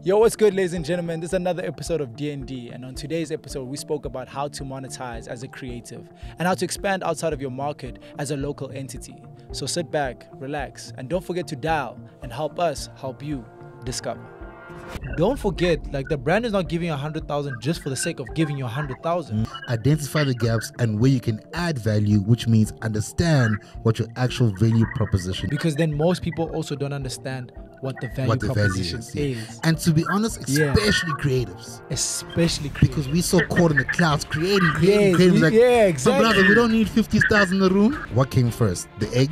Yo, what's good, ladies and gentlemen? This is another episode of D&D, and on today's episode, we spoke about how to monetize as a creative and how to expand outside of your market as a local entity. So sit back, relax, and don't forget to dial and help us help you discover. Don't forget, the brand is not giving you 100,000 just for the sake of giving you 100,000. Identify the gaps and where you can add value, which means understand what your actual value proposition. Because then most people also don't understand what the value proposition is. And to be honest, especially creatives. Especially creatives. Because we so caught in the clouds creating. Exactly. But brother, we don't need 50 stars in the room. What came first, the egg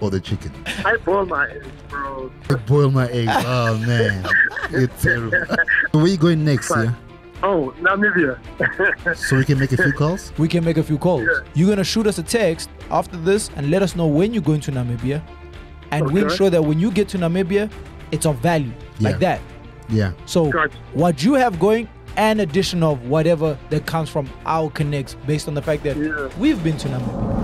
or the chicken? I boil my eggs, bro. I boil my eggs. Oh man, you're terrible. So where you going next? Yeah. Oh, Namibia. So we can make a few calls? We can make a few calls. Yeah. You're going to shoot us a text after this and let us know when you're going to Namibia. And we'll ensure that when you get to Namibia, it's of value. Like that. Yeah. So what you have going, an addition of whatever that comes from our connects based on the fact that we've been to Namibia.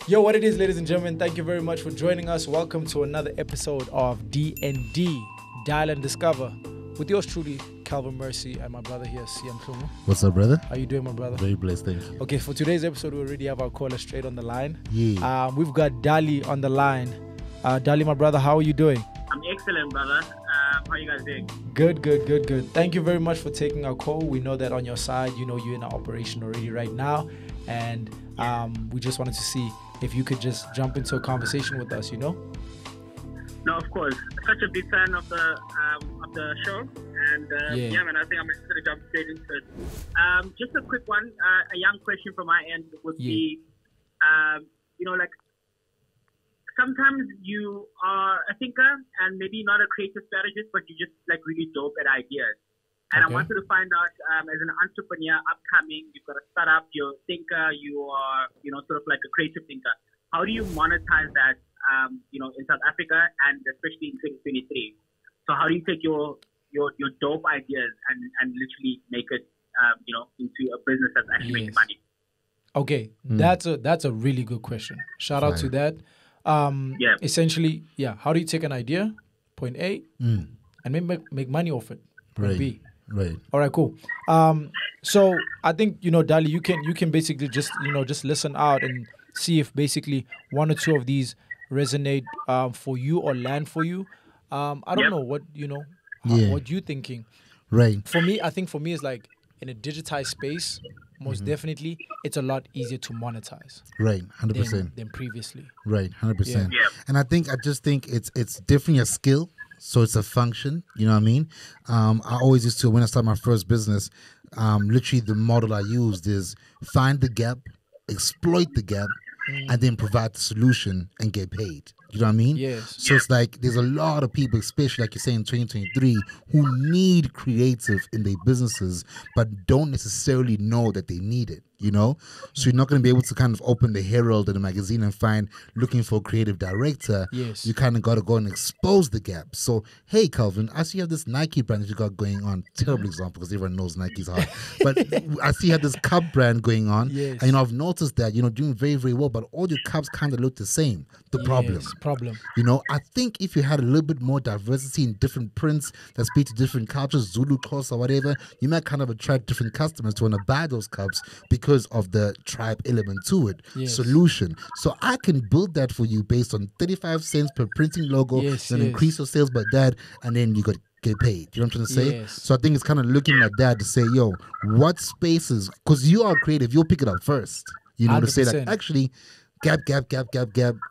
Yo, what it is, ladies and gentlemen, thank you very much for joining us. Welcome to another episode of D&D, Dial and Discover, with yours truly, Calvin Mercy, and my brother here, Siam Plumo. What's up, brother? How you doing, my brother? Very blessed, thank you. Okay, for today's episode, we already have our caller straight on the line. Yeah. We've got Dali on the line. Dali, my brother, how are you doing? I'm excellent, brother. How are you guys doing? Good. Thank you very much for taking our call. We know that on your side, you're in our operation already right now, and we just wanted to see if you could just jump into a conversation with us, No, of course. Such a big fan of the show, and man, I think I'm just gonna jump straight into it. Just a quick one, a young question from my end would be, sometimes you are a thinker and maybe not a creative strategist, but you just really dope at ideas. And I wanted to find out, as an entrepreneur upcoming, you've got a startup, you're a thinker, you are, sort of like a creative thinker. How do you monetize that, in South Africa and especially in 2023? So how do you take your dope ideas and literally make it, into a business that's actually making money? Okay, that's a really good question. Shout out to that. Essentially, how do you take an idea, point A, and maybe make money off it, point B? Right. All right, cool. So I think, Dali, you can basically just listen out and see if basically one or two of these resonate for you or land for you. I don't know what, what you thinking. Right. For me, I think it's like in a digitized space, most definitely, it's a lot easier to monetize. Right, 100%. Than previously. Right, 100%. Yeah. And I just think it's definitely a skill. So it's a function, you know what I mean? I always used to, when I started my first business, literally the model I used is find the gap, exploit the gap, and then provide the solution and get paid. You know what I mean? Yes. So it's like there's a lot of people, especially like you say in 2023, who need creative in their businesses, but don't necessarily know that they need it. So you're not going to be able to kind of open the Herald or the magazine and find looking for a creative director. Yes. You kind of got to go and expose the gap. So, hey, Calvin, I see you have this Nike brand that you got going on. Terrible example because everyone knows Nike's hard. But I see you have this cup brand going on. Yes. And, I've noticed that, doing very, very well, but all your cups kind of look the same. Problem. I think if you had a little bit more diversity in different prints that speak to different cultures, Zulu, Xhosa, whatever, you might kind of attract different customers to want to buy those cups because of the tribe element to it. Solution. So I can build that for you based on 35 cents per printing logo, then increase your sales by that, and then you got get paid. You know what I'm trying to say? Yes. So I think it's kind of looking at that to say, yo, what spaces, because you are creative, you'll pick it up first. To 100%. say like, actually, gap,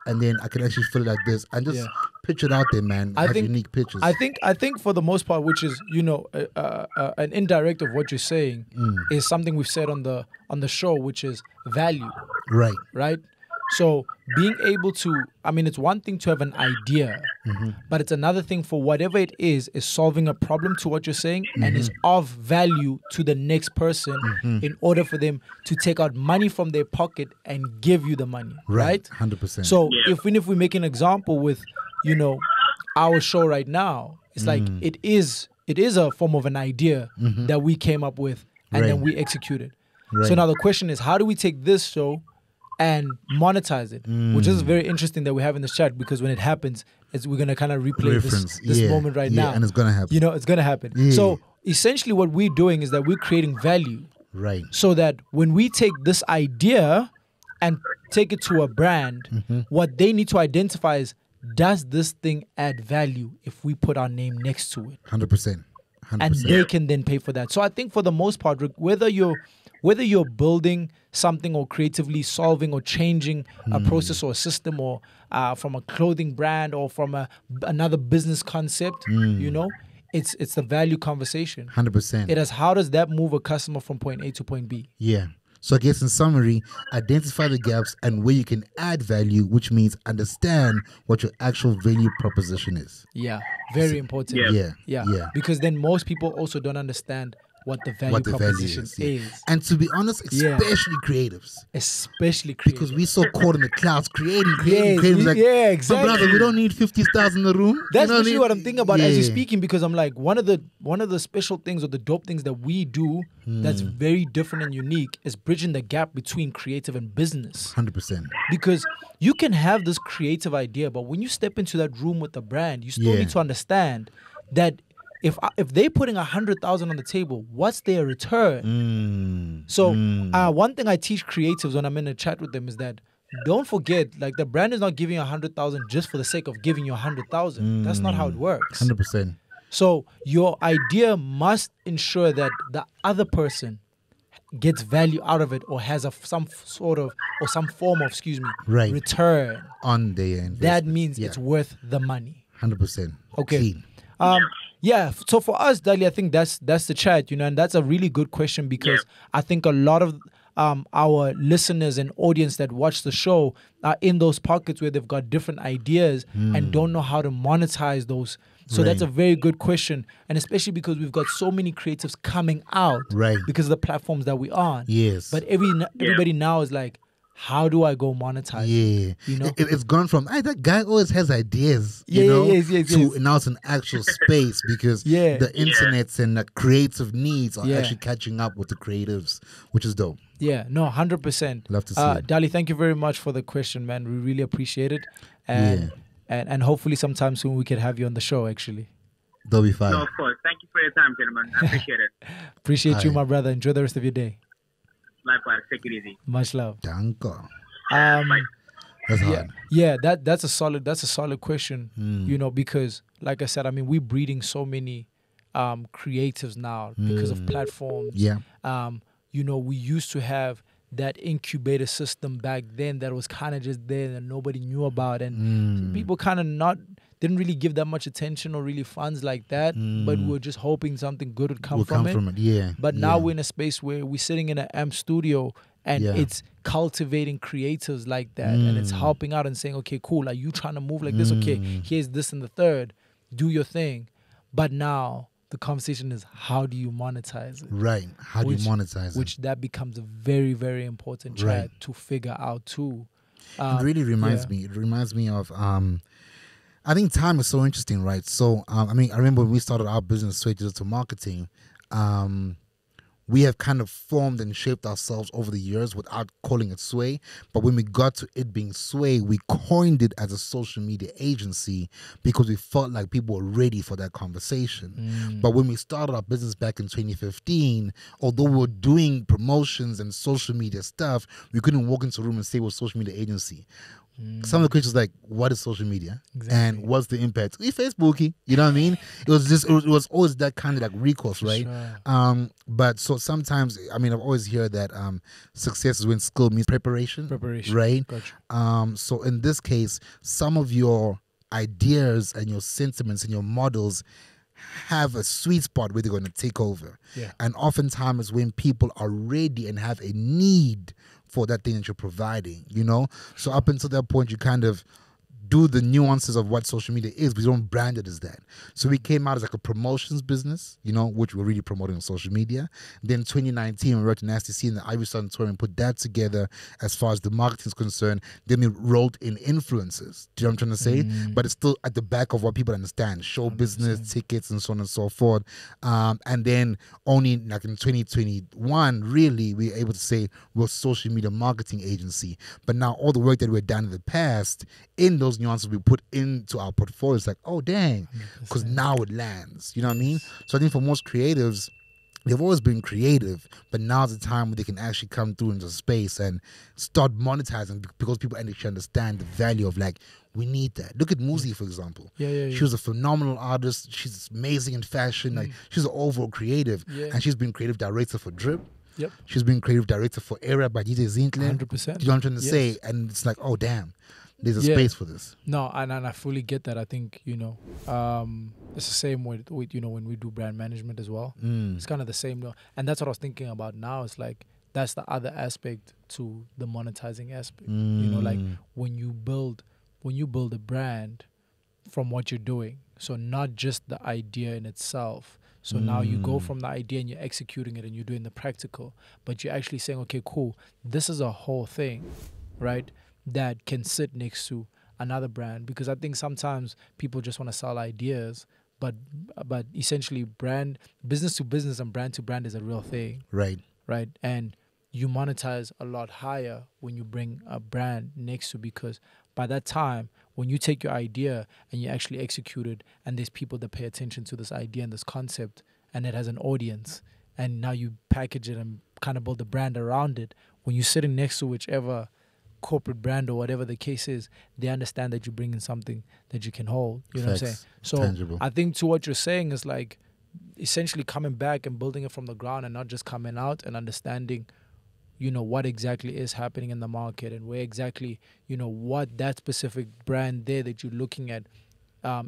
and then I can actually fill it like this and just pitch it out there, man. I think unique pitches. I think for the most part, which is an indirect of what you're saying, is something we've said on the show, which is value. Right. So being able to, it's one thing to have an idea, but it's another thing for whatever it is solving a problem to what you're saying and is of value to the next person in order for them to take out money from their pocket and give you the money. Right? 100%. So if we make an example with, our show right now, it's like it is a form of an idea that we came up with and then we executed. Right. So now the question is, how do we take this show and monetize it, which is very interesting that we have in the chat, because when it happens, we're going to kind of replay this moment right now. And it's going to happen. It's going to happen. Yeah. So essentially what we're doing is that we're creating value. Right. So that when we take this idea and take it to a brand, what they need to identify is, does this thing add value if we put our name next to it? 100%. And they can then pay for that. So I think for the most part, whether you're building something or creatively solving or changing a process or a system, or from a clothing brand or from another business concept, it's the value conversation. 100%. It is, how does that move a customer from point A to point B? Yeah. So I guess in summary, identify the gaps and where you can add value, which means understand what your actual value proposition is. Yeah, very important. Yeah. Because then most people also don't understand what the value proposition is. And to be honest, especially creatives. Because we're so caught in the clouds, creating. Exactly. But brother, we don't need 50 stars in the room. That's actually what I'm thinking about as you're speaking, because I'm like, one of the special things or the dope things that we do that's very different and unique is bridging the gap between creative and business. 100%. Because you can have this creative idea, but when you step into that room with the brand, you still need to understand that if they're putting 100,000 on the table, what's their return? So one thing I teach creatives when I'm in a chat with them is that don't forget, like, the brand is not giving you 100,000 just for the sake of giving you 100,000. That's not how it works. 100%. So your idea must ensure that the other person gets value out of it, or has some form of return on their investment. That means it's worth the money. 100%. Okay. So for us, Dali, I think that's the chat, and that's a really good question, because I think a lot of our listeners and audience that watch the show are in those pockets where they've got different ideas and don't know how to monetize those. So that's a very good question, and especially because we've got so many creatives coming out because of the platforms that we're on. Yes. But everybody now is like, how do I go monetize? Yeah. It's gone from, that guy always has ideas, to now it's an actual space, because the internets and the creative needs are actually catching up with the creatives, which is dope. Yeah, no, 100%. Love to see it. Dali, thank you very much for the question, man. We really appreciate it. And hopefully sometime soon we can have you on the show, actually. That'll be fine. No, of course. Thank you for your time, gentlemen. I appreciate it. Appreciate you, my brother. Enjoy the rest of your day. Likewise. Take it easy. Much love. Danke. Bye. That's hard. Yeah, that's a solid question, because like I said, I mean, we're breeding so many creatives now because of platforms. Yeah. We used to have that incubator system back then that was kind of just there and nobody knew about, and people kind of didn't really give that much attention or really funds like that, but we were just hoping something good would come from it. Yeah. But now we're in a space where we're sitting in an AMP studio, and it's cultivating creatives like that, and it's helping out and saying, okay, cool, are you trying to move like this? Okay, here's this and the third, do your thing. But now the conversation is, how do you monetize it? Right. How do you monetize it? Which that becomes a very, very important chat to figure out too. It really reminds me. It reminds me of, I think time is so interesting, right? So, I remember when we started our business, Sway Digital Marketing, we have kind of formed and shaped ourselves over the years without calling it Sway. But when we got to it being Sway, we coined it as a social media agency because we felt like people were ready for that conversation. But when we started our business back in 2015, although we were doing promotions and social media stuff, we couldn't walk into a room and say we're a social media agency. Some of the questions like, what is social media? Exactly. And what's the impact? We Facebooky, you know what I mean? It was always that kind of like recourse, right? Sure. But so sometimes, I've always heard that success is when skill meets preparation. Right? Gotcha. So in this case, some of your ideas and your sentiments and your models have a sweet spot where they're going to take over. Yeah. And oftentimes when people are ready and have a need for that thing that you're providing, So up until that point, you kind of do the nuances of what social media is. We don't brand it as that. So we came out as like a promotions business, you know, which we're really promoting on social media. Then 2019, we wrote to Nasty C and the Ivy Sun Tour and put that together as far as the marketing is concerned. Then we rolled in influencers. Do you know what I'm trying to say? But it's still at the back of what people understand. Show 100%. Business, tickets, and so on and so forth. And then only like in 2021, really, we were able to say we're a social media marketing agency. But now all the work that we've done in the past, in those nuances we put into our portfolio, it's like, oh, dang, because now it lands. You know what I mean? So I think for most creatives, they've always been creative, but now's the time when they can actually come through into space and start monetizing because people actually understand the value of like, we need that. Look at Muzi, for example. She was a phenomenal artist. She's amazing in fashion. Like, she's an overall creative. And she's been creative director for Drip. She's been creative director for Era by DJ Zintle. 100%. Do you know what I'm trying to say? And it's like, oh, damn. There's a space for this. No, and I fully get that. I think, you know, it's the same with, you know, when we do brand management as well. It's kind of the same. And that's what I was thinking about now. It's like, that's the other aspect to the monetizing aspect. You know, like when you build a brand from what you're doing. So not just the idea in itself. So now you go from the idea and you're executing it and you're doing the practical. But you're actually saying, okay, cool, this is a whole thing, right, that can sit next to another brand. Because I think sometimes people just want to sell ideas, but essentially business to business and brand to brand is a real thing. Right. And you monetize a lot higher when you bring a brand next to, because by that time, when you take your idea and you actually execute it, and there's people that pay attention to this idea and this concept, and it has an audience, and now you package it and kind of build a brand around it, when you're sitting next to whichever corporate brand or whatever the case is, they understand that you're bringing something that you can hold. You know what I'm saying? So tangible. I think to what you're saying is like essentially coming back and building it from the ground, and not just coming out and understanding, you know, what exactly is happening in the market and where exactly, you know, what that specific brand there that you're looking at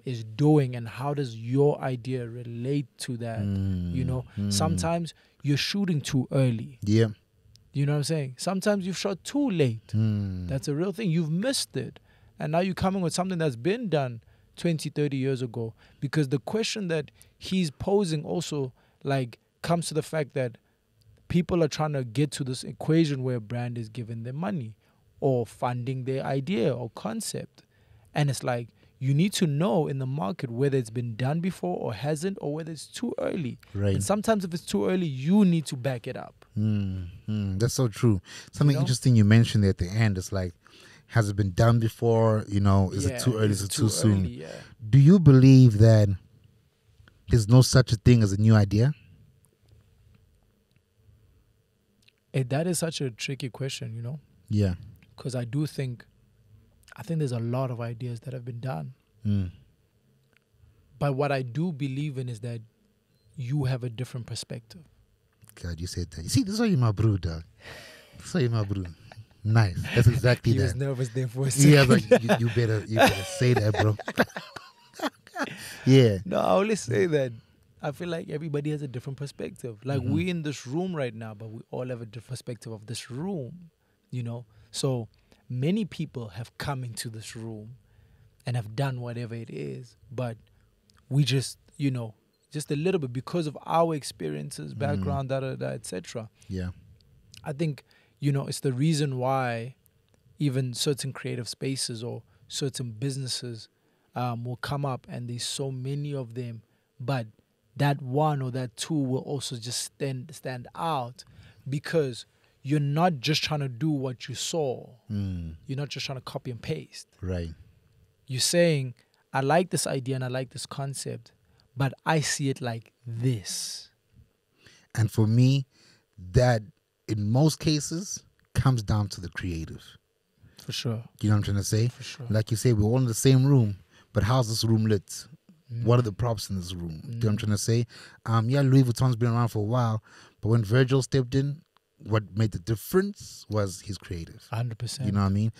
is doing, and how does your idea relate to that. You know, sometimes you're shooting too early. Yeah. You know what I'm saying? Sometimes you've shot too late. That's a real thing. You've missed it. And now you're coming with something that's been done 20, 30 years ago. Because the question that he's posing also like comes to the fact that people are trying to get to this equation where a brand is giving them money or funding their idea or concept. And it's like, you need to know in the market whether it's been done before or hasn't, or whether it's too early. Right. And sometimes if it's too early, you need to back it up. That's so true. Something interesting you mentioned there at the end is like, has it been done before? You know, is it too early? Is it too soon? Yeah. Do you believe that there's no such a thing as a new idea? That is such a tricky question, you know? Yeah. Because I think there's a lot of ideas that have been done. But what I do believe in is that you have a different perspective. God, you said that. You see, this is why you're my bro, dog. This is why you're my bro. Nice. That's exactly he that. He was nervous there for a second. Yeah, but you better say that, bro. Yeah. No, I always say that. I feel like everybody has a different perspective. Like we're in this room right now, but we all have a different perspective of this room, you know? So many people have come into this room and have done whatever it is, but we just, you know, just a little bit because of our experiences, background, etc. Yeah. I think, you know, it's the reason why even certain creative spaces or certain businesses will come up, and there's so many of them, but that one or that two will also just stand out because you're not just trying to do what you saw. You're not just trying to copy and paste. Right. You're saying, I like this idea and I like this concept, but I see it like this. And for me, that in most cases comes down to the creative. For sure. You know what I'm trying to say? For sure. Like you say, we're all in the same room, but how's this room lit? What are the props in this room? Do you know what I'm trying to say? Yeah, Louis Vuitton's been around for a while, but when Virgil stepped in, what made the difference was his creative. 100%. You know what I mean?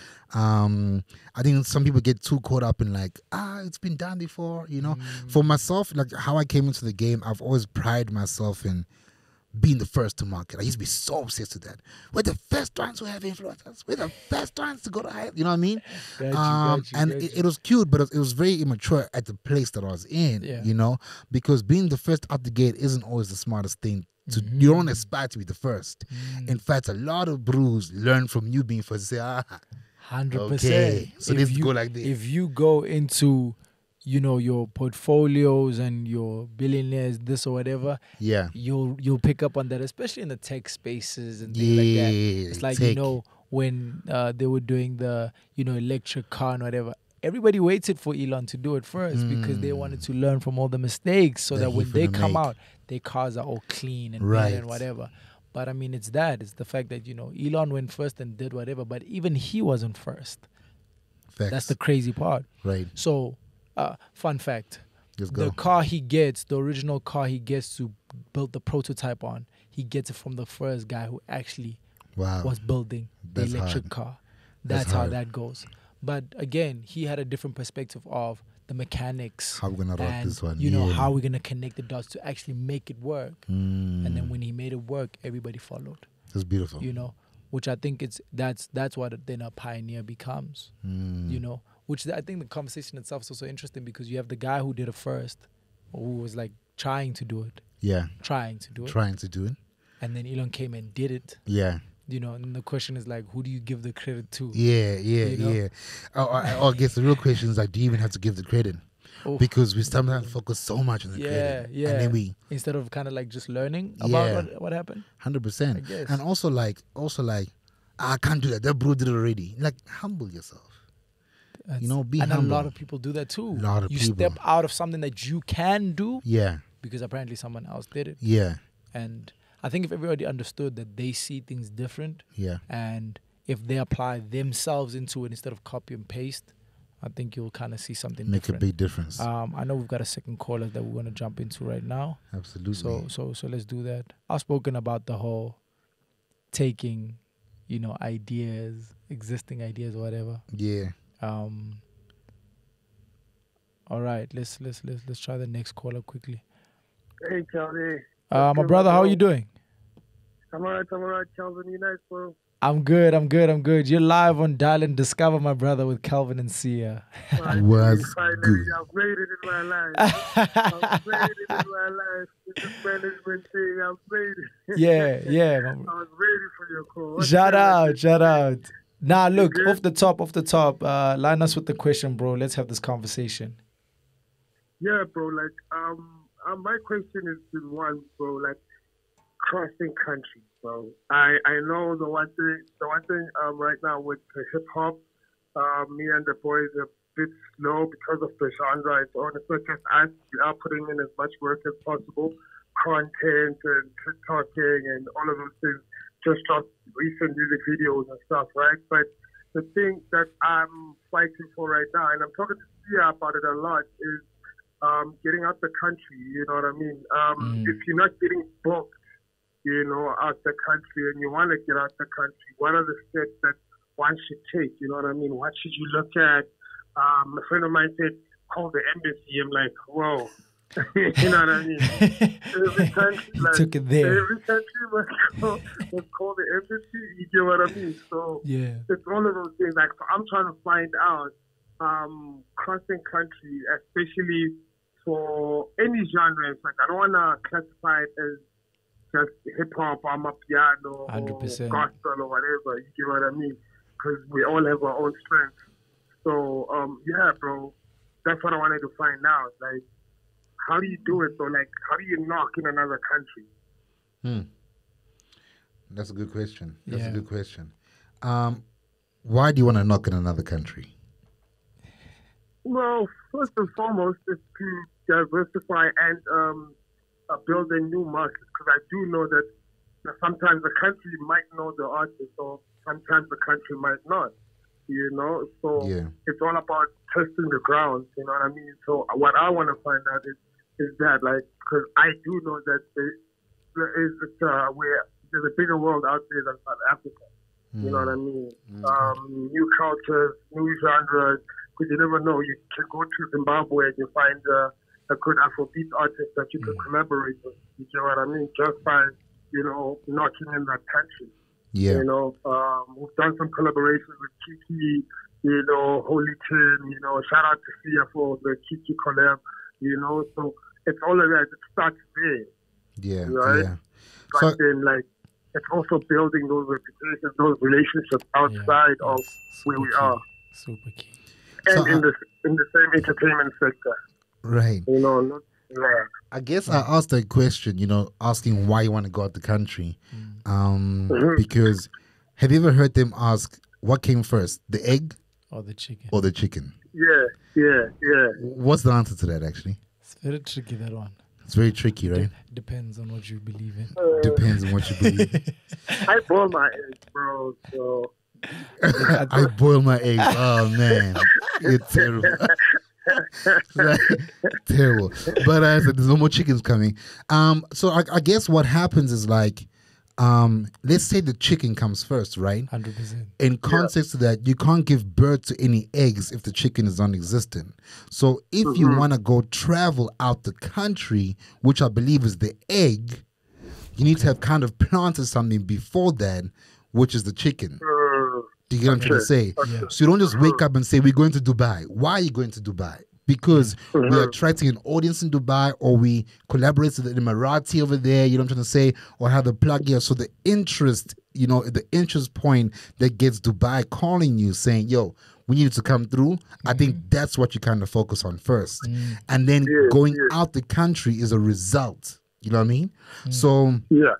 I think some people get too caught up in like, it's been done before, you know? For myself, like how I came into the game, I've always prided myself in being the first to market. I used to be so obsessed with that. We're the first ones who have influencers. We're the first ones to go to high. You know what I mean? It was cute, but it was very immature at the place that I was in. Yeah. You know, because being the first out the gate isn't always the smartest thing. You don't aspire to be the first. In fact, a lot of brews learn from you being first. Say, 100%. Okay, so let's go like this. If you go into, you know, your portfolios and your billionaires, this or whatever, yeah, you'll pick up on that, especially in the tech spaces and things like that. It's like, you know, when they were doing the, you know, electric car and whatever, everybody waited for Elon to do it first because they wanted to learn from all the mistakes so that when they come out, their cars are all clean and better and whatever. But I mean, it's the fact that, you know, Elon went first and did whatever, but even he wasn't first. Facts. That's the crazy part. Right. So, fun fact. Let's go. The car he gets, the original car he gets to build the prototype on, he gets it from the first guy who actually was building the electric car. That's how that goes. But again, he had a different perspective of the mechanics. How we're going to rock this one. You know, how we're going to connect the dots to actually make it work. And then when he made it work, everybody followed. That's beautiful. You know, which I think that's what then a pioneer becomes. You know, which I think the conversation itself is also interesting because you have the guy who did it first, who was like trying to do it. Yeah. Trying to do it. And then Elon came and did it. Yeah. You know, and the question is like, who do you give the credit to? Yeah. I guess the real question is like, do you even have to give the credit? Because we sometimes focus so much on the credit. Yeah. And then we, instead of kind of like just learning about what happened. 100%. And also like, I can't do that. That bro did it already. Like, humble yourself. You know, be humble. And a lot of people do that too. You people step out of something that you can do. Yeah. Because apparently someone else did it. Yeah. And I think if everybody understood that they see things different, and if they apply themselves into it instead of copy and paste, I think you'll kind of see something Make different. a big difference. I know we've got a second caller that we're going to jump into right now. Absolutely. So let's do that. I've spoken about the whole taking, you know, ideas, existing ideas, whatever. Yeah. All right, let's try the next caller quickly. Hey, Calvin. My brother, how are you doing? I'm alright, Calvin. You nice, bro? I'm good. You're live on Dial and Discover, my brother, with Calvin and Sia. Was good. I've made it in my life. This management thing, I've made it. Yeah. I was ready for your call. Shout out. Nah, look, off the top, line us with the question, bro. Let's have this conversation. Yeah, bro. Like, my question is the one, bro. Like, crossing countries, bro. I know the one thing right now with the hip hop, me and the boys are a bit slow because of the genre. It's not just us. We are putting in as much work as possible, content and TikToking and all of those things. Just dropped recent music videos and stuff, right? But the thing that I'm fighting for right now, and I'm talking to Sia about it a lot, is getting out the country. You know what I mean? If you're not getting booked, you know, out the country, and you want to get out the country, what are the steps that one should take? You know what I mean? What should you look at? A friend of mine said, call the embassy. I'm like, whoa. You know what I mean? Every country, like, took it there. Every country must call the embassy. You get what I mean? So it's all of those things. Like, so I'm trying to find out crossing country, especially for any genre. Like, I don't want to classify it as just hip hop, piano, 100%. or gospel or whatever. You get what I mean? Because we all have our own strengths. So bro, that's what I wanted to find out. Like, how do you do it? So, like, how do you knock in another country? That's a good question. A good question. Why do you want to knock in another country? Well, first and foremost, is to diversify and build a new market. Because I do know that sometimes the country might know the artist, or sometimes the country might not. You know, so it's all about testing the ground. You know what I mean? So what I want to find out is that, like, because I do know that there is where there's a bigger world out there than South Africa. You know what I mean? New cultures, new genres. Because you never know. You can go to Zimbabwe and you find a good Afrobeat artist that you can collaborate with. You know what I mean? Just by knocking in that country. Yeah. We've done some collaborations with Kiki, Holy Tin, shout out to Sia for the Kiki collab, so it's all of that. It starts there. Yeah. Right? Yeah. But then, it's also building those reputations, those relationships outside of where we are. Super key. And so, in the same entertainment sector. Right. I guess I asked that question, asking why you want to go out the country. Because have you ever heard them ask what came first, the egg or the chicken? Yeah. What's the answer to that, actually? It's very tricky, that one. It's very tricky, right? Depends on what you believe in. Depends on what you believe in. I boil my eggs, bro, so... I boil my eggs. Oh, man. You're terrible. Terrible. But so there's no more chickens coming. So I guess what happens is let's say the chicken comes first, right? 100%. In context to that, you can't give birth to any eggs if the chicken is non-existent. So if you want to go travel out the country, which I believe is the egg, you need to have kind of planted something before that, which is the chicken. Do you get what I'm trying to say? Yeah. So you don't just wake up and say, we're going to Dubai. Why are you going to Dubai? Because we're attracting an audience in Dubai, or we collaborate with the Emirati over there, you know what I'm trying to say, or have the plug here. So the interest, the interest point that gets Dubai calling you saying, yo, we need to come through. I think that's what you kind of focus on first. And then going out the country is a result. You know what I mean? So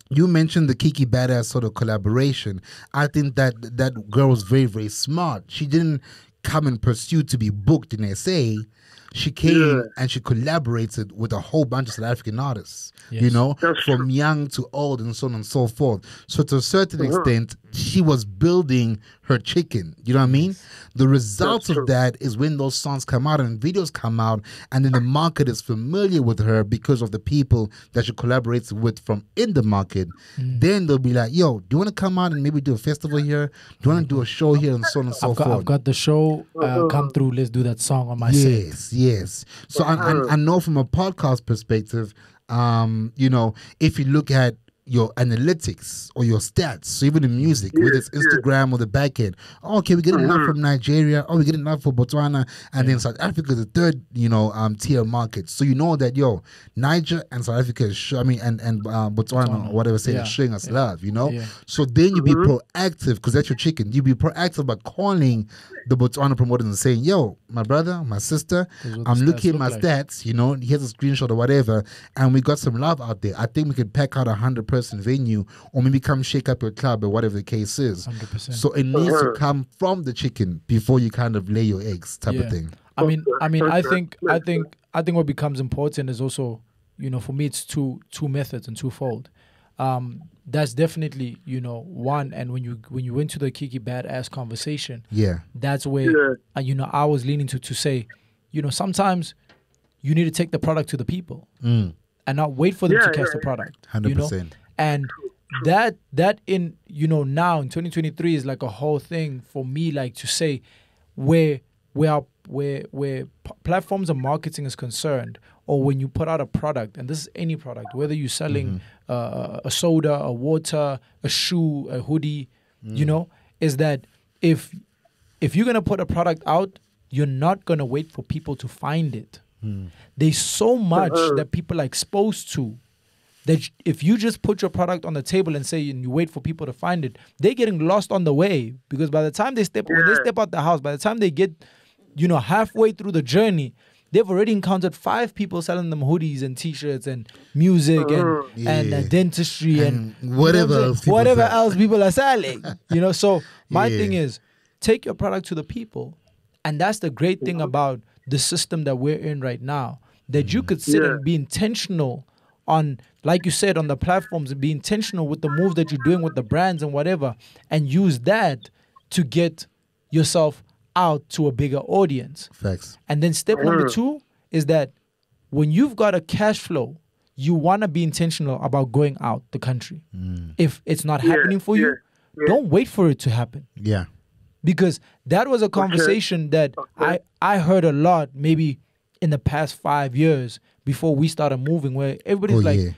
you mentioned the Kiki Badass sort of collaboration. I think that girl was very, very smart. She didn't come and pursue to be booked in SA. She came and she collaborated with a whole bunch of South African artists, from young to old and so on and so forth. So to a certain extent, she was building her chicken. You know what I mean? The result of that is when those songs come out and videos come out, and then the market is familiar with her because of the people that she collaborates with from in the market. Then they'll be like, yo, do you want to come out and maybe do a festival here? Do you want to do a show here and so on and so forth? I've got the show. Come through. Let's do that song on my set. Yes. So I know from a podcast perspective, if you look at your analytics or your stats, so even the music, whether it's Instagram or the back end, okay, we get enough from Nigeria, we get enough for Botswana, and then South Africa is the third, tier market. So you know that Niger and South Africa is and Botswana or whatever is showing us love, So then you be proactive, because that's your chicken. You be proactive by calling the Botswana promoters and saying, yo, my brother, my sister, I'm looking at my stats, here's a screenshot or whatever, and we got some love out there. I think we could pack out 100-person venue, or maybe come shake up your club or whatever the case is. 100%. So it needs to come from the chicken before you kind of lay your eggs type of thing. I think what becomes important is also, for me, it's two methods and twofold. That's definitely, one. And when you went to the Kiki Badass conversation, that's where I was leaning to say, sometimes you need to take the product to the people and not wait for them to catch the product. 100%. And that in now in 2023 is like a whole thing for me, like to say where platforms and marketing is concerned, or when you put out a product, and this is any product, whether you're selling a soda, a water, a shoe, a hoodie, is that if you're gonna put a product out, you're not gonna wait for people to find it. There's so much that people are exposed to that if you just put your product on the table and say and you wait for people to find it, they're getting lost on the way, because by the time when they step out the house, by the time they get halfway through the journey, they've already encountered 5 people selling them hoodies and t-shirts and music and dentistry and whatever else people are selling. So my thing is, take your product to the people, and that's the great thing about the system that we're in right now, that you could sit and be intentional on, like you said, on the platforms, and be intentional with the move that you're doing with the brands and whatever, and use that to get yourself out to a bigger audience. Facts. And then step number 2 is that when you've got a cash flow, you want to be intentional about going out the country. If it's not happening for you, don't wait for it to happen. Yeah. Because that was a conversation that I heard a lot maybe in the past 5 years before we started moving, where everybody's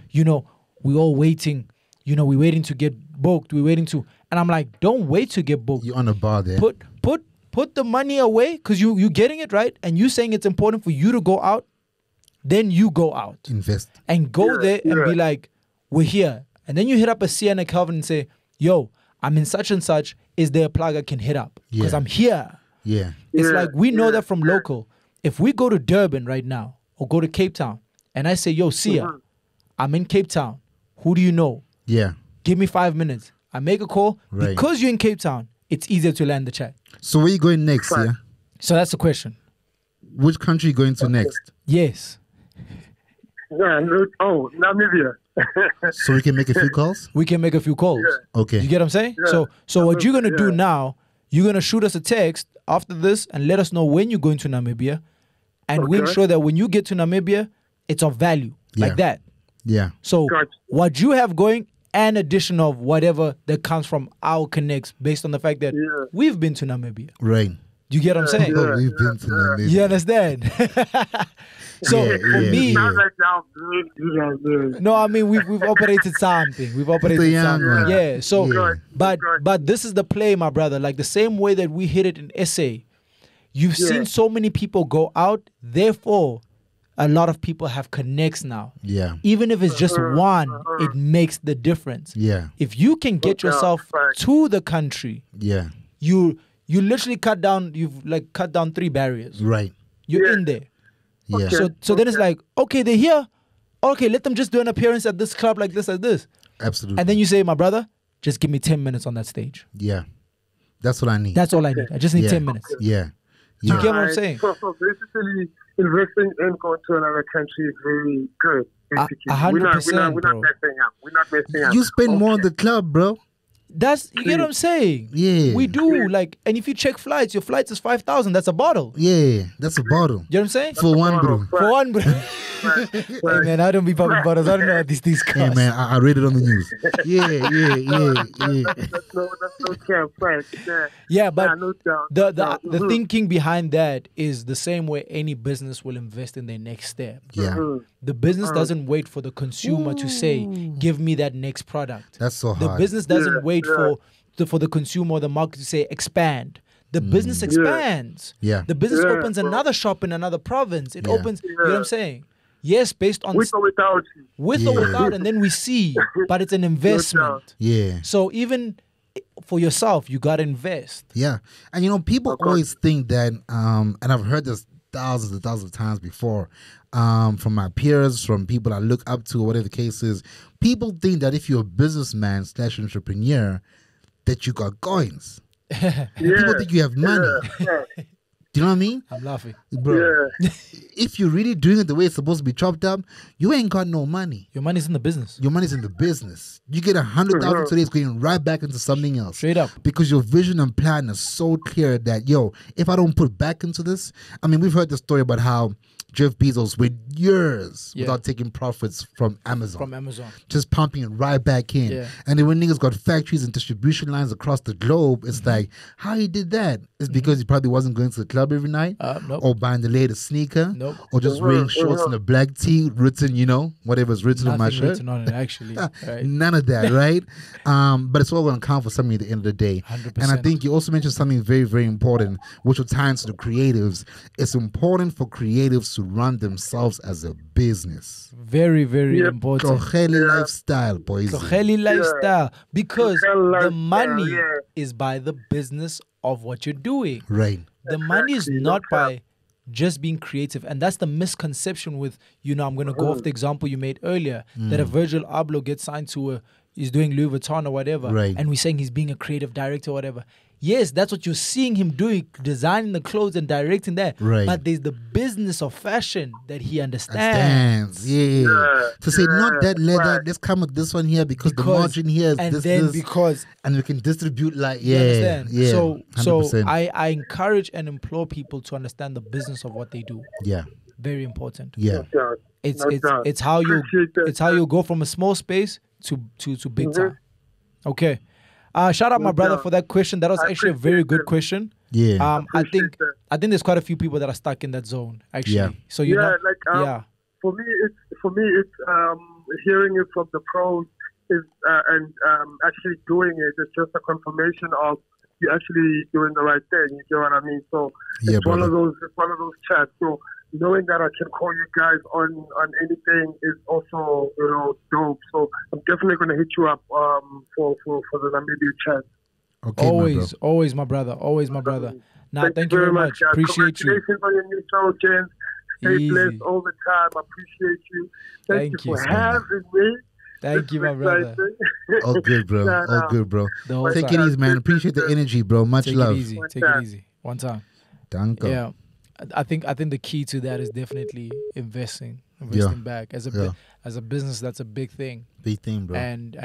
we're all waiting, we're waiting to get booked. We're waiting to, and I'm like, don't wait to get booked. You're on a bar there. Put the money away because you getting it right, and you saying it's important for you to go out. Then you go out, invest, and go there and be like, we're here. And then you hit up a C and a Calvin and say, yo, I'm in such and such. Is there a plug I can hit up? Because I'm here. Yeah. It's like we know that from local. If we go to Durban right now or go to Cape Town and I say, yo, Sia, I'm in Cape Town. Who do you know? Yeah. Give me 5 minutes. I make a call. Right. Because you're in Cape Town, it's easier to land the chat. So where are you going next, yeah? So that's the question. Which country are you going to next? Yes. Namibia. So we can make a few calls? We can make a few calls. Yeah. Okay. You get what I'm saying? Yeah. So what you're going to do now, you're going to shoot us a text after this and let us know when you're going to Namibia. And we ensure that when you get to Namibia, it's of value. Like that. Yeah. So what you have going, an addition of whatever that comes from our connects based on the fact that we've been to Namibia. Right. You get what I'm saying? We've been to Namibia. You understand? So for me, no, I mean we've operated something. We've operated something. Yeah. So, but this is the play, my brother. Like the same way that we hit it in SA, you've seen so many people go out. Therefore, a lot of people have connects now. Yeah. Even if it's just one, it makes the difference. Yeah. If you can get yourself to the country, you literally you've cut down 3 barriers. Right. You're in there. Yeah. So then it's like, okay, they're here. Okay, let them just do an appearance at this club like this, Absolutely. And then you say, my brother, just give me 10 minutes on that stage. Yeah. That's what I need. That's all I need. I just need 10 minutes. Yeah. You get what I'm saying? So basically, investing in going to another country is very good. 100%, we're not messing up. We're not messing up. You spend more on the club, bro. You get what I'm saying? Yeah. We do. And if you check flights, your flights is 5,000. That's a bottle. Yeah, that's a bottle. You know what I'm saying? For one, bro. For one, bro. Hey, man, I don't be popping bottles. I don't know how these things cost. Hey, man, I read it on the news. Yeah. That's no cap, right? Yeah, but the thinking behind that is the same way any business will invest in their next step. Yeah. The business doesn't wait for the consumer to say, give me that next product. That's so hard. The business doesn't wait for the consumer or the market to say, expand. The business expands. Yeah. The business opens another shop in another province. It opens, you know what I'm saying? Yes, based on... With or without. With or without, and then we see. But it's an investment. Yeah. So even for yourself, you got to invest. Yeah. And, people always think that, and I've heard this thousands and thousands of times before, from my peers, from people I look up to, or whatever the case is, people think that if you're a businessman / entrepreneur, that you got coins. People think you have money. Do you know what I mean? I'm laughing. Bro, if you're really doing it the way it's supposed to be chopped up, you ain't got no money. Your money's in the business. Your money's in the business. You get 100,000 today, it's going right back into something else. Straight up. Because your vision and plan is so clear that, if I don't put back into this, I mean, we've heard the story about how Jeff Bezos went years without taking profits from Amazon. Just pumping it right back in. Yeah. And then when niggas got factories and distribution lines across the globe, it's like, how he did that? It's because he probably wasn't going to the club every night, or buying the latest sneaker, or just wearing shorts and a black tee written, whatever's written on my shirt. Written on it, actually. Right. None of that, right? But it's all going to count for something at the end of the day. 100%. And I think you also mentioned something very, very important, which will tie into the creatives. It's important for creatives to run themselves as a business. Very, very important. Koheli lifestyle, boys. Koheli lifestyle. Because the money is by the business of what you're doing. Right. The money is not by just being creative. And that's the misconception with, I'm going to go off the example you made earlier, that a Virgil Abloh gets signed to he's doing Louis Vuitton or whatever. Right. And we're saying he's being a creative director or whatever. Yes, that's what you're seeing him doing, designing the clothes and directing that. Right. But there's the business of fashion that he understands. Yeah. To say, not that leather, let's come with this one here because the margin here is and this, then this. Because... And we can distribute like, You understand? Yeah. So I encourage and implore people to understand the business of what they do. Yeah. Very important. Yeah. It's how you go from a small space to big time. Okay. Shout out my brother for that question. That was actually a very good question. Yeah. I think there's quite a few people that are stuck in that zone actually. Yeah. So For me it's hearing it from the pros actually doing it is just a confirmation of you actually doing the right thing. You know what I mean? So it's one of those chats. So knowing that I can call you guys on anything is also dope. So I'm definitely gonna hit you up for the Namibia chat. Okay, always, my brother. Always, my brother. Nah, thank you very much. Guys. Appreciate you. Congratulations on your new show, gents. Stay blessed all the time. I appreciate you. Thank you for having me. Thank you, my brother. All good, bro. All good, bro. Take it easy, man. Appreciate the energy, bro. Much love. Take it easy. One time. Danko. Yeah. I think the key to that is definitely investing back as a business. That's a big thing. Big thing, bro. And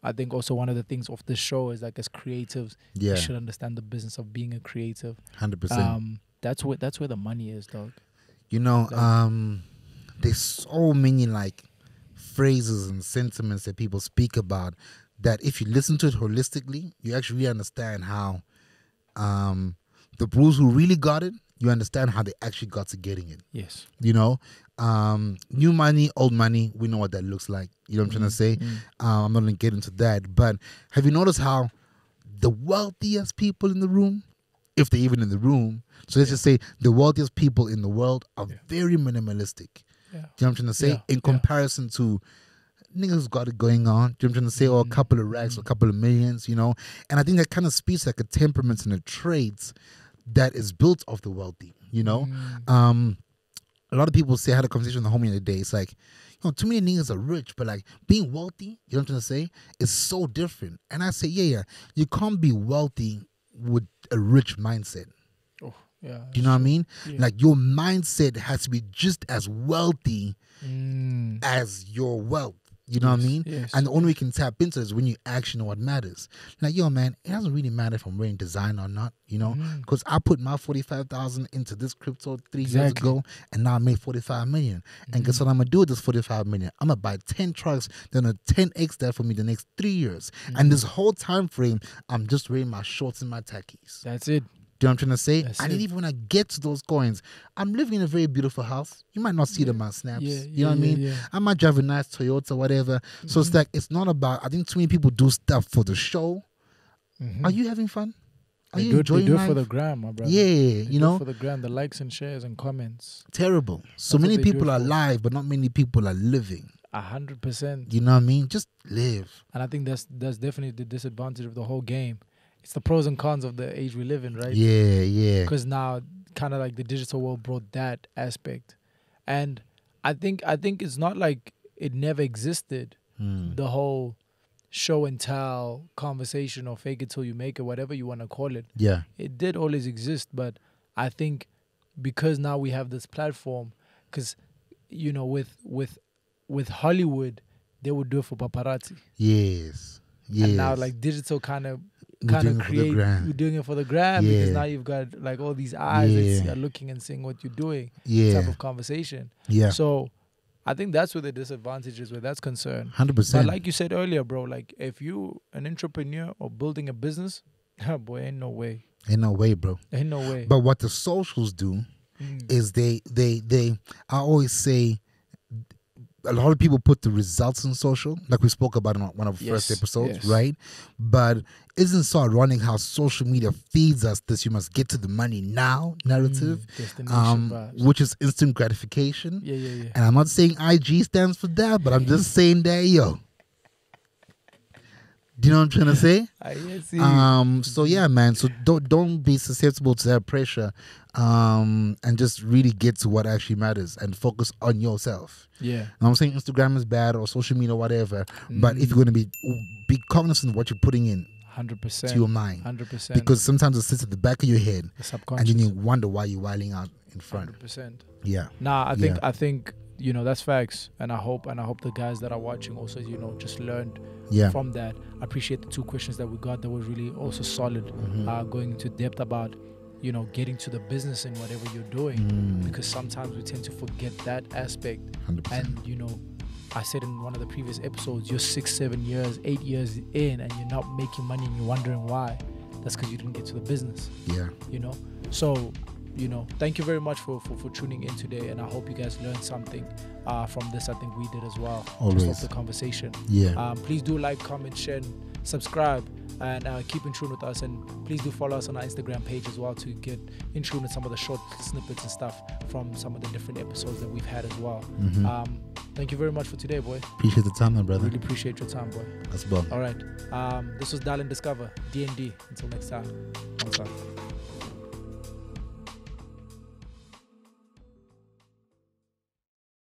I think also one of the things of this show is like as creatives, you should understand the business of being a creative. 100%. That's where the money is, dog. There's so many like phrases and sentiments that people speak about that if you listen to it holistically, you actually really understand how the Bruce who really got it, you understand how they actually got to getting it. Yes. New money, old money, we know what that looks like. You know what I'm trying to say? I'm not going to get into that. But have you noticed how the wealthiest people in the room, if they're even in the room, so let's just say the wealthiest people in the world are very minimalistic. Yeah. Do you know what I'm trying to say? In comparison to niggas got it going on. Do you know what I'm trying to say? Or a couple of racks, or a couple of millions, And I think that kind of speaks like a temperament and a traits that is built of the wealthy, A lot of people say, I had a conversation with the homie the other day. It's like, too many niggas are rich, but like being wealthy, you know what I'm trying to say, is so different. And I say, you can't be wealthy with a rich mindset. Oh, yeah. Do you know what I mean? Yeah. Like your mindset has to be just as wealthy as your wealth. You know what I mean? Yes. And the only way you can tap into it is when you actually know what matters. Like, man, it doesn't really matter if I'm wearing design or not, because I put my 45,000 into this crypto 3 years ago, and now I made 45 million. And guess what I'm gonna do with this 45 million? I'm gonna buy 10 trucks, then a 10x that for me the next 3 years. And this whole time frame, I'm just wearing my shorts and my tackies. That's it. Do you know what I'm trying to say? And then even when I get to those coins, I'm living in a very beautiful house. You might not see them on snaps. You know what I mean? Yeah. I might drive a nice Toyota, whatever. So it's like, it's not about, I think too many people do stuff for the show. Are you having fun? Are you enjoying life? They do it for the gram, my brother. Yeah, they do it for the gram, the likes and shares and comments. Terrible. So many people are live, but not many people are living. 100%. You know what I mean? Just live. And I think that's definitely the disadvantage of the whole game. It's the pros and cons of the age we live in, right? Yeah. Because now, kind of like the digital world brought that aspect, and I think it's not like it never existed. The whole show and tell conversation, or fake it till you make it, whatever you want to call it. Yeah, it did always exist, but I think because now we have this platform, because with Hollywood, they would do it for paparazzi. Yes. And now like digital kind of create, you're doing it for the gram, because now you've got like all these eyes that are looking and seeing what you're doing, type of conversation. So I think that's where the disadvantage is, where that's concerned. 100%. But like you said earlier, bro, like if you an entrepreneur or building a business, boy, ain't no way. Ain't no way, bro. Ain't no way. But what the socials do is they I always say, a lot of people put the results in social, like we spoke about in one of the first episodes, right? But isn't it so ironic how social media feeds us this "you must get to the money now" narrative, which is instant gratification? Yeah. And I'm not saying IG stands for that, but I'm just saying that, yo. Do you know what I'm trying to say? So yeah, man. So don't be susceptible to that pressure, and just really get to what actually matters and focus on yourself. Yeah. And I'm saying Instagram is bad or social media or whatever, but if you're going to be cognizant of what you're putting in 100% to your mind, 100%, because sometimes it sits at the back of your head, the subconscious, and then you wonder why you're wilding out in front. 100%. Yeah. Nah, I think that's facts, and I hope the guys that are watching also just learned from that. I appreciate the 2 questions that we got that were really also solid, going into depth about getting to the business in whatever you're doing, because sometimes we tend to forget that aspect. 100%. And I said in one of the previous episodes, you're 6, 7 years, 8 years in, and you're not making money, and you're wondering why. That's because you didn't get to the business. Yeah. So thank you very much for tuning in today, and I hope you guys learned something from this. I think we did as well. Always. Just off the conversation. Yeah. Please do like, comment, share, and subscribe, and keep in tune with us. And please do follow us on our Instagram page as well to get in tune with some of the short snippets and stuff from some of the different episodes that we've had as well. Thank you very much for today, boy. Appreciate the time, my brother. Really appreciate your time, boy. That's well. All right. This was Dial and Discover, D&D. Until next time. One time.